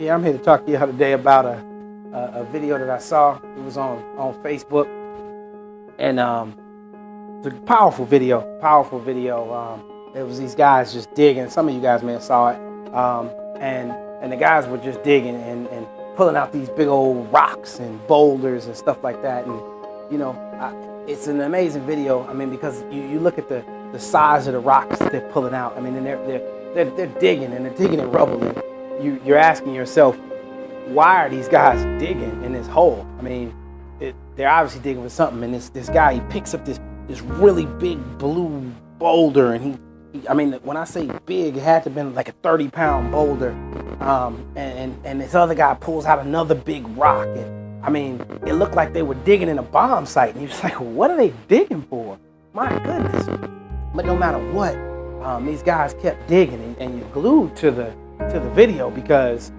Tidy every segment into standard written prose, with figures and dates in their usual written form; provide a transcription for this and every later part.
Yeah, I'm here to talk to you today about a video that I saw. It was on Facebook, and it's a powerful video. It was these guys just digging. Some of you guys may have saw it, and the guys were just digging and pulling out these big old rocks and boulders and stuff like that. And it's an amazing video. I mean, because you look at the size of the rocks that they're pulling out. I mean, and they're digging and they're digging in rubble. And you're asking yourself, why are these guys digging in this hole? I mean, they're obviously digging for something. And this guy, he picks up this really big blue boulder, and I mean, when I say big, it had to have been like a 30-pound boulder. And this other guy pulls out another big rock. And I mean, it looked like they were digging in a bomb site. And you're just like, what are they digging for? My goodness. But no matter what, these guys kept digging, and you're glued to the video because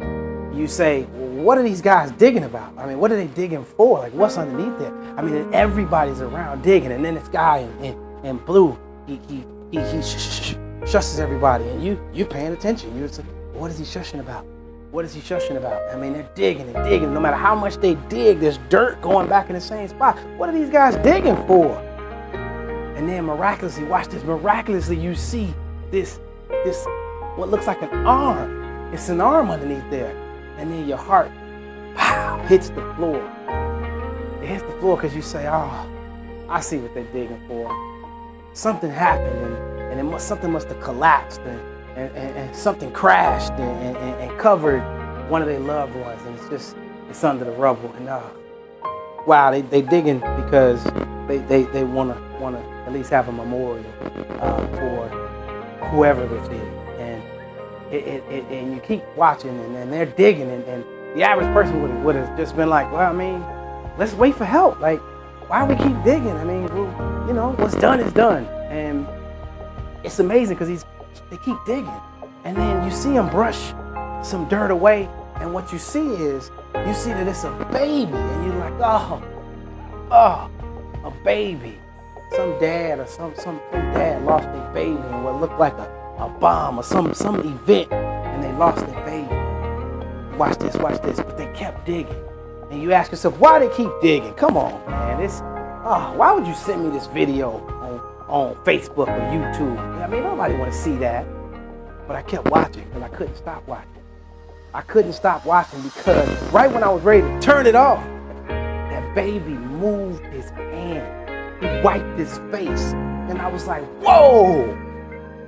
you say, well, what are these guys digging about? I mean, what are they digging for? Like, what's underneath there? I mean, everybody's around digging, and then this guy in blue, he shushes everybody, and you paying attention. You're like, what is he shushing about? What is he shushing about? I mean, they're digging and digging. No matter how much they dig, there's dirt going back in the same spot. What are these guys digging for? And then miraculously, watch this, miraculously you see this what looks like an arm. It's an arm underneath there. And then your heart, pow, hits the floor. It hits the floor because you say, oh, I see what they're digging for. Something happened, and something must have collapsed, and something crashed and covered one of their loved ones. And it's under the rubble. And wow, they digging because they want to at least have a memorial for whoever this is. And you keep watching, and they're digging, and the average person would have just been like, well, I mean, let's wait for help. Like, why we keep digging? I mean, well, what's done is done. And it's amazing because they keep digging, and then you see them brush some dirt away, and what you see is that it's a baby, and you're like, oh, a baby. Some dad or some dad lost their baby in what looked like a bomb or some event, and they lost their baby. Watch this, but they kept digging. And you ask yourself, why they keep digging? Come on, man. Why would you send me this video on Facebook or YouTube? I mean, nobody want to see that. But I kept watching because I couldn't stop watching. I couldn't stop watching because right when I was ready to turn it off, that baby moved his hand. He wiped his face. And I was like, whoa!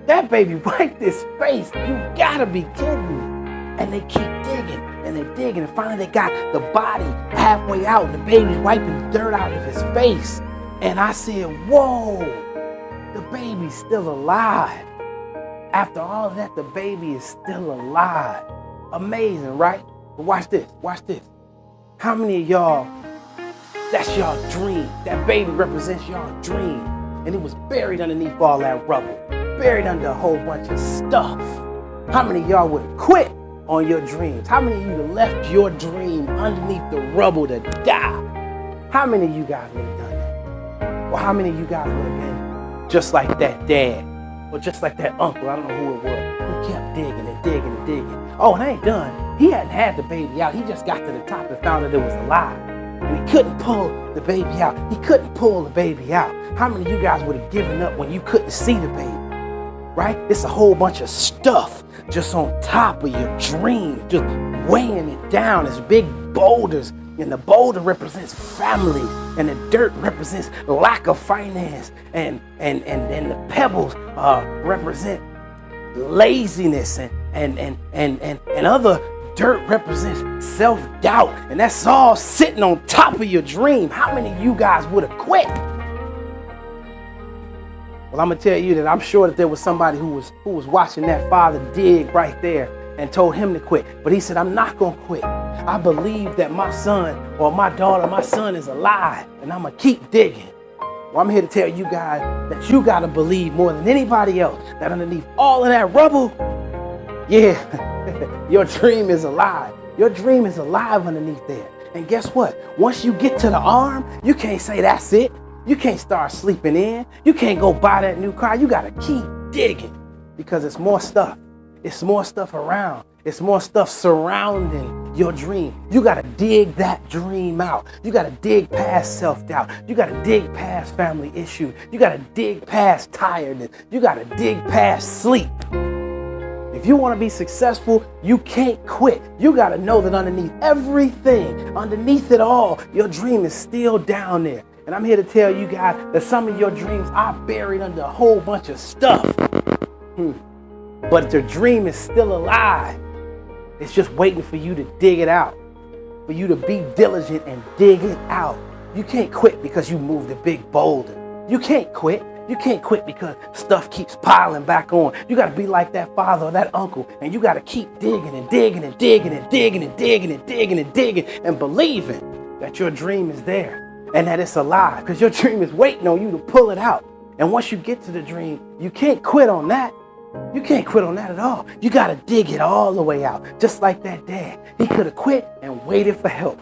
That baby wiped his face. You gotta be kidding me. And they keep digging, and they're digging, and finally they got the body halfway out, and the baby's wiping the dirt out of his face. And I said, whoa, the baby's still alive. After all of that, the baby is still alive. Amazing, right? But watch this. How many of y'all, that's y'all dream? That baby represents y'all dream. And it was buried underneath all that rubble, buried under a whole bunch of stuff. How many of y'all would have quit on your dreams? How many of you would have left your dream underneath the rubble to die? How many of you guys would have done that? Or how many of you guys would have been just like that dad, or just like that uncle, I don't know who it was, who kept digging and digging and digging? Oh, and I ain't done. He hadn't had the baby out. He just got to the top and found that it was alive. And he couldn't pull the baby out. How many of you guys would have given up when you couldn't see the baby? Right? It's a whole bunch of stuff just on top of your dream, just weighing it down. It's big boulders, and the boulder represents family, and the dirt represents lack of finance, and the pebbles represent laziness, and other dirt represents self-doubt, and that's all sitting on top of your dream. How many of you guys would have quit? Well, I'm gonna tell you that I'm sure that there was somebody who was watching that father dig right there and told him to quit. But he said, I'm not gonna quit. I believe that my son or my daughter, my son is alive, and I'm gonna keep digging. Well, I'm here to tell you guys that you gotta believe more than anybody else that underneath all of that rubble, yeah, your dream is alive. Your dream is alive underneath there. And guess what? Once you get to the arm, you can't say that's it. You can't start sleeping in. You can't go buy that new car. You got to keep digging because it's more stuff. It's more stuff around. It's more stuff surrounding your dream. You got to dig that dream out. You got to dig past self-doubt. You got to dig past family issues. You got to dig past tiredness. You got to dig past sleep. If you want to be successful, you can't quit. You got to know that underneath everything, underneath it all, your dream is still down there. And I'm here to tell you guys that some of your dreams are buried under a whole bunch of stuff. But your dream is still alive. It's just waiting for you to dig it out, for you to be diligent and dig it out. You can't quit because you moved a big boulder. You can't quit. You can't quit because stuff keeps piling back on. You got to be like that father or that uncle, and you got to keep digging and digging and digging and digging and digging and digging and digging and believing that your dream is there and that it's alive, because your dream is waiting on you to pull it out. And once you get to the dream, you can't quit on that. You can't quit on that at all. You got to dig it all the way out. Just like that dad. He could have quit and waited for help.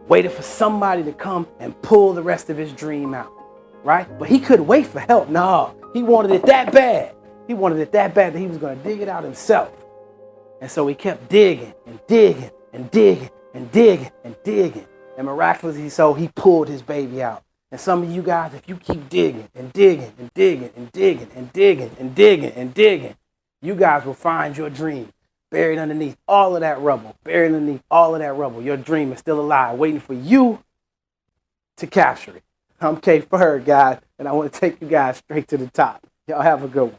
Waited for somebody to come and pull the rest of his dream out. Right? But he couldn't wait for help. No, he wanted it that bad. He wanted it that bad that he was going to dig it out himself. And so he kept digging and digging and digging and digging and digging. And miraculously so, he pulled his baby out. And some of you guys, if you keep digging and digging and digging and digging and digging and digging and digging, you guys will find your dream buried underneath all of that rubble. Buried underneath all of that rubble. Your dream is still alive, waiting for you to capture it. I'm K Ferg, guys, and I want to take you guys straight to the top. Y'all have a good one.